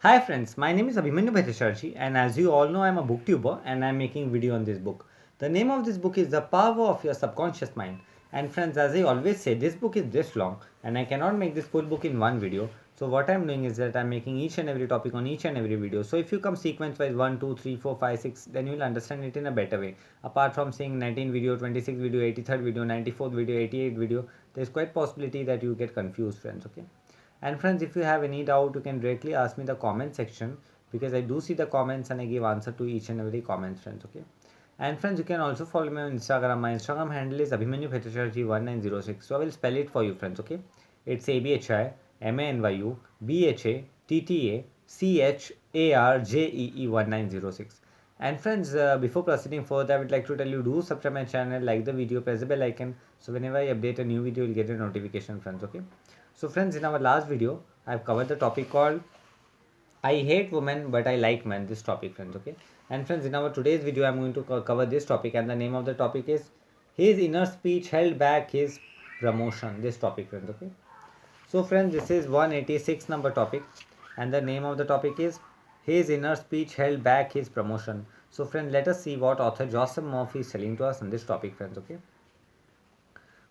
Hi friends, my name is Abhimanyu Bhattacharjee and as you all know I am a booktuber and I am making video on this book. The name of this book is The Power of Your Subconscious Mind. And friends, as I always say, this book is this long and I cannot make this full book in one video. So what I am doing is that I am making each and every topic on each and every video. So if you come sequence wise 1, 2, 3, 4, 5, 6, then you will understand it in a better way. Apart from seeing 19 video, 26 video, 83rd video, 94th video, 88th video, there is quite possibility that you get confused friends, okay? And friends, if you have any doubt, you can directly ask me in the comment section because I do see the comments and I give answer to each and every comment, friends. Okay. And friends, you can also follow me on Instagram. My Instagram handle is Abhimanyu Bhattacharjee 1906. So I will spell it for you, friends. Okay. It's ABHIMANYU BHATTACHARJEE 1906. And friends, before proceeding further, I would like to tell you do subscribe my channel, like the video, press the bell icon. So whenever I update a new video, you'll get a notification, friends. Okay. So friends, in our last video, I've covered the topic called I hate women but I like men. This topic, friends, okay? And friends, in our today's video, I'm going to cover this topic, and the name of the topic is his inner speech held back his promotion. This topic, friends, okay? So friends, this is 186 number topic, and the name of the topic is his inner speech held back his promotion. So friends, let us see what author Joseph Murphy is telling to us on this topic, friends, okay?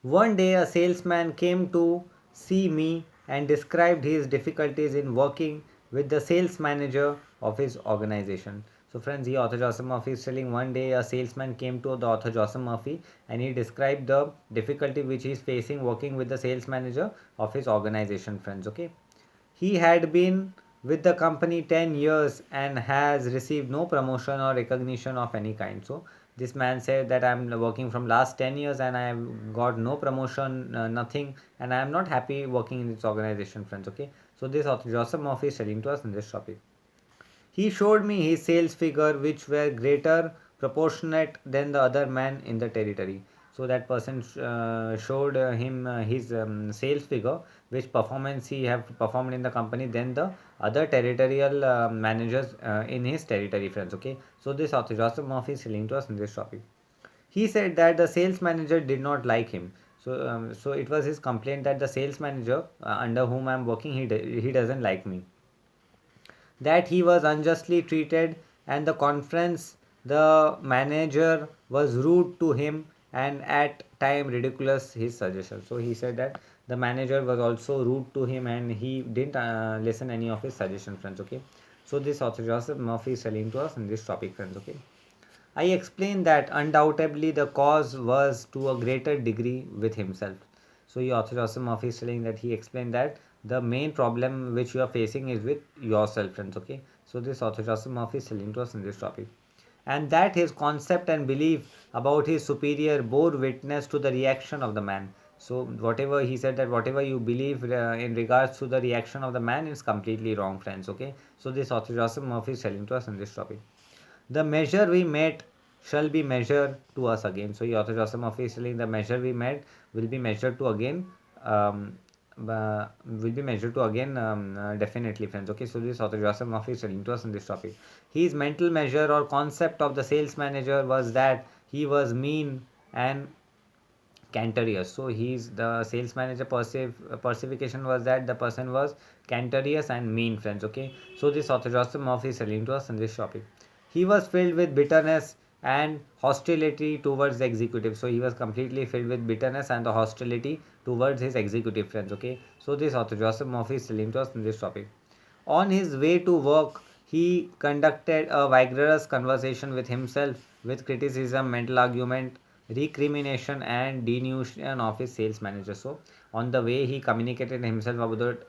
One day, a salesman came to see me and described his difficulties in working with the sales manager of his organization. So, friends, here author Joseph Murphy is telling one day a salesman came to the author Joseph Murphy and he described the difficulty which he is facing working with the sales manager of his organization, friends. Okay, he had been with the company 10 years and has received no promotion or recognition of any kind. So this man said that I'm working from last 10 years and I have got no promotion, nothing, and I am not happy working in this organization, friends. Okay, so this author Joseph Murphy is telling to us in this topic. He showed me his sales figure which were greater proportionate than the other man in the territory. So that person showed him his sales figure which performance he have performed in the company than the other territorial managers in his territory, friends. Okay, so this author Joseph Murphy is telling to us in this topic. He said that the sales manager did not like him. So it was his complaint that the sales manager under whom I am working, he doesn't like me, that he was unjustly treated, and the conference the manager was rude to him and at time ridiculous his suggestions. So he said that the manager was also rude to him and he didn't listen any of his suggestions, friends. Okay, so this author Joseph Murphy is telling to us in this topic, friends. Okay, I explained that undoubtedly the cause was to a greater degree with himself. So, the author Joseph Murphy is saying that he explained that the main problem which you are facing is with yourself, friends. Okay, so this author Joseph Murphy is telling to us in this topic, and that his concept and belief about his superior bore witness to the reaction of the man. So, whatever he said, that whatever you believe in regards to the reaction of the man is completely wrong, friends. Okay, so this author Joseph Murphy is telling to us in this topic. The measure we met shall be measured to us again. So, the author Joseph Murphy is telling the measure we met will be measured to again. Will be measured to again, definitely, friends. Okay, so this author Joseph Murphy is telling to us on this topic. His mental measure or concept of the sales manager was that he was mean and canterious. So he's the sales manager percification was that the person was canterious and mean, friends. Okay, so this author Joseph Murphy is telling to us in this topic. He was filled with bitterness and hostility towards the executive. So he was completely filled with bitterness and the hostility towards his executive, friends. Okay, so this author Joseph Murphy is telling to us in this topic. On his way to work, he conducted a vigorous conversation with himself, with criticism, mental argument, recrimination, and denunciation of his sales manager. So, on the way, he communicated himself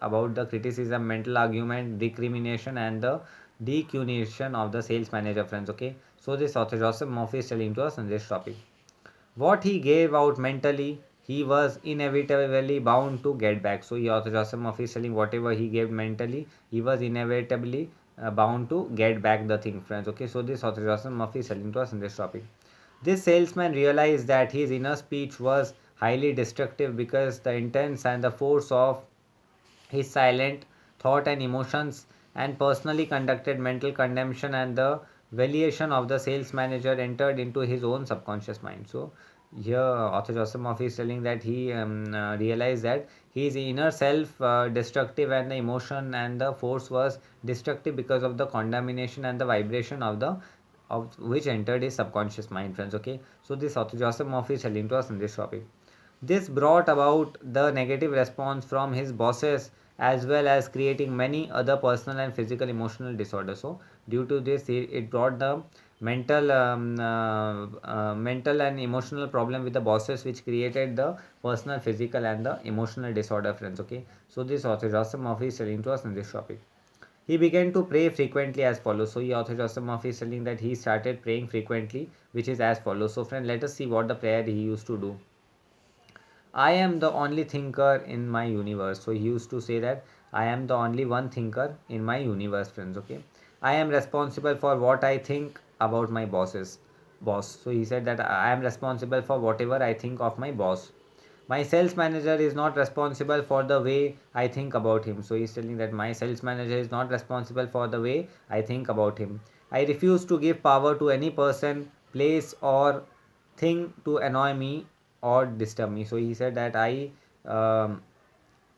about the criticism, mental argument, recrimination, and the decunation of the sales manager, friends. Okay, so this author Joseph Murphy is telling to us on this topic. What he gave out mentally, he was inevitably bound to get back. So, he author Joseph Murphy is telling whatever he gave mentally, he was inevitably bound to get back the thing, friends. Okay, so this author Joseph Murphy is telling to us in this topic. This salesman realized that his inner speech was highly destructive because the intense and the force of his silent thought and emotions and personally conducted mental condemnation and the valuation of the sales manager entered into his own subconscious mind. So here author Joseph Murphy is telling that he realized that his inner self destructive, and the emotion and the force was destructive because of the contamination and the vibration of the of which entered his subconscious mind, friends. Okay, so this author Joseph Murphy is telling to us in this topic. This brought about the negative response from his bosses, as well as creating many other personal and physical emotional disorders. So, due to this, it brought the mental and emotional problem with the bosses, which created the personal, physical, and the emotional disorder, friends. Okay, so this author Joseph Murphy is telling to us in this topic. He began to pray frequently as follows. So, he author Joseph Murphy is telling that he started praying frequently, which is as follows. So, friend, let us see what the prayer he used to do. I am the only thinker in my universe. So he used to say that I am the only one thinker in my universe, friends. Okay. I am responsible for what I think about my boss. So he said that I am responsible for whatever I think of my boss. My sales manager is not responsible for the way I think about him. So he's telling that my sales manager is not responsible for the way I think about him. I refuse to give power to any person, place, or thing to annoy me or disturb me. So he said that um,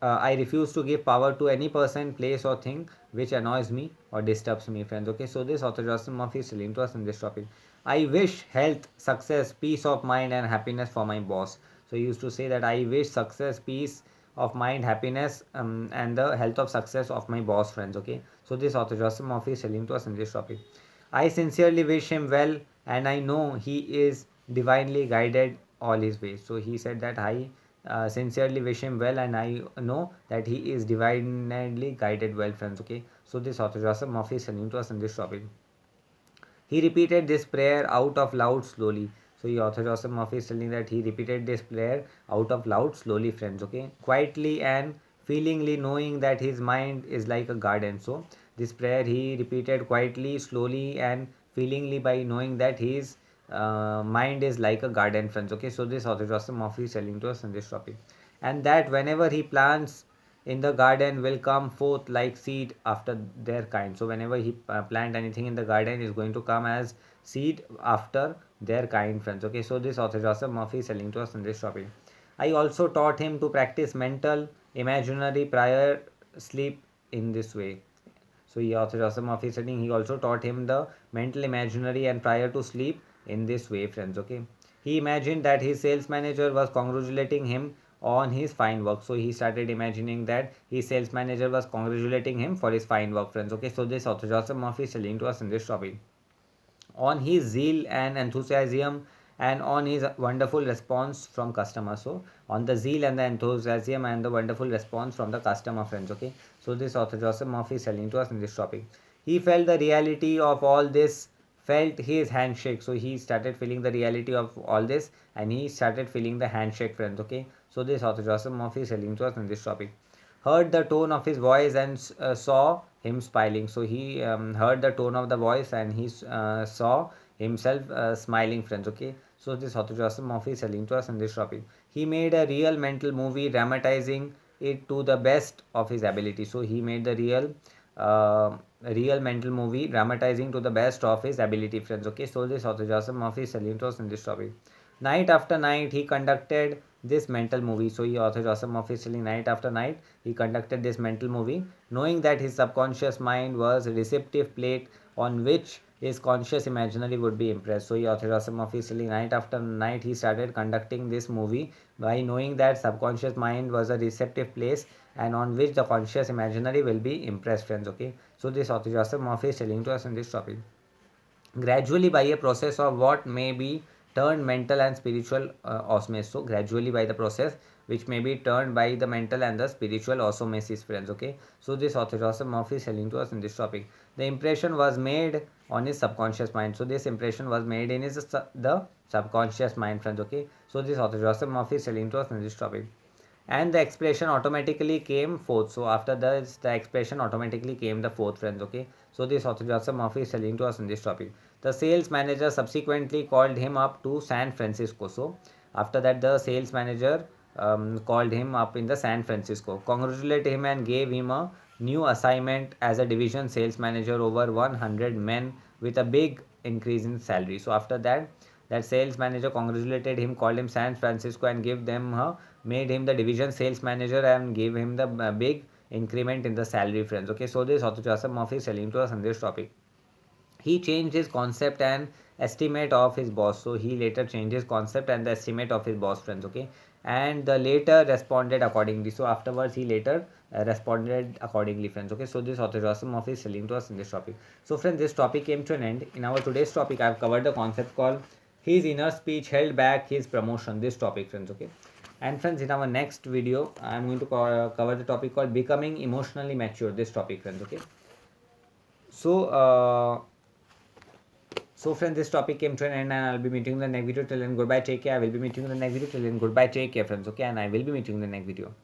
I refuse to give power to any person, place, or thing which annoys me or disturbs me, friends. Okay, so this author Justin Murphy is telling to us in this topic. I wish health, success, peace of mind, and happiness for my boss. So he used to say that I wish success, peace of mind, happiness, and the health of success of my boss, friends. Okay, so this author Justin Murphy is telling to us in this topic. I sincerely wish him well, and I know he is divinely guided all his ways. So he said that I sincerely wish him well, and I know that he is divinely guided well, friends. Okay, so this author Joseph Murphy is telling to us in this topic. He repeated this prayer out of loud slowly. So the author Joseph Murphy is telling that he repeated this prayer out of loud slowly, friends. Okay, quietly and feelingly, knowing that his mind is like a garden. So this prayer he repeated quietly, slowly, and feelingly by knowing that his mind is like a garden, friends. Okay, so this author Joseph Murphy is telling to us in this topic, and that whenever he plants in the garden will come forth like seed after their kind. So whenever he plant anything in the garden is going to come as seed after their kind, friends. Okay, so this author Joseph Murphy is telling to us in this topic. I also taught him to practice mental imaginary prior sleep in this way. So he author Joseph Murphy is saying he also taught him the mental imaginary and prior to sleep in this way, friends. Okay, he imagined that his sales manager was congratulating him on his fine work. So he started imagining that his sales manager was congratulating him for his fine work, friends. Okay, so this author Joseph Murphy is telling to us in this topic on his zeal and enthusiasm, and on his wonderful response from customers. So on the zeal and the enthusiasm and the wonderful response from the customer, friends. Okay, so this author Joseph Murphy is telling to us in this topic. He felt the reality of all this, felt his handshake. So he started feeling the reality of all this, and he started feeling the handshake, friends. Okay, so this author Joseph Murphy is telling to us in this topic. Heard the tone of his voice and saw him smiling. So he heard the tone of the voice, and he saw himself smiling, friends. Okay, so this author Joseph Murphy is telling to us in this topic. He made a real mental movie dramatizing it to the best of his ability. So he made the real mental movie dramatizing to the best of his ability, friends. Okay, so this author Joseph Murphy is telling to us in this topic. Night after night he conducted this mental movie. So he author Joseph Murphy is telling night after night he conducted this mental movie, knowing that his subconscious mind was a receptive plate on which his conscious imaginary would be impressed. So he author Joseph Murphy is telling night after night he started conducting this movie by knowing that subconscious mind was a receptive place and on which the conscious imaginary will be impressed, friends. Okay, so this author Joseph Murphy is telling to us in this topic. Gradually by a process of what may be turned mental and spiritual osmosis. So gradually by the process which may be turned by the mental and the spiritual osmosis, friends. Okay, so this author Joseph Murphy is telling to us in this topic. The impression was made on his subconscious mind. So this impression was made in his the subconscious mind, friends. Okay, so this author Joseph Murphy is telling to us in this topic, and the expression automatically came forth. So after this the expression automatically came the fourth, friends. Okay, so this author Joseph Murphy is telling to us in this topic. The sales manager subsequently called him up to San Francisco. So after that the sales manager called him up in the San Francisco, congratulated him and gave him a new assignment as a division sales manager over 100 men with a big increase in salary. So after that That sales manager congratulated him, called him San Francisco, and gave them made him the division sales manager and gave him the big increment in the salary, friends. Okay, so this Author Joseph Murphy is telling to us on this topic. He changed his concept and estimate of his boss. So he later changed his concept and the estimate of his boss, friends. Okay, and the later responded accordingly. So afterwards he later responded accordingly, friends. Okay, so this Author Joseph Murphy is telling to us in this topic. So friends, this topic came to an end. In our today's topic, I have covered the concept called his inner speech held back his promotion. This topic, friends. Okay, and friends, in our next video I am going to cover the topic called becoming emotionally mature. This topic, friends. Okay, so so friends, this topic came to an end, and I'll be meeting you in the next video. Till then, goodbye, take care. I will be meeting you in the next video. Till then, goodbye, take care, friends. Okay, and I will be meeting you in the next video.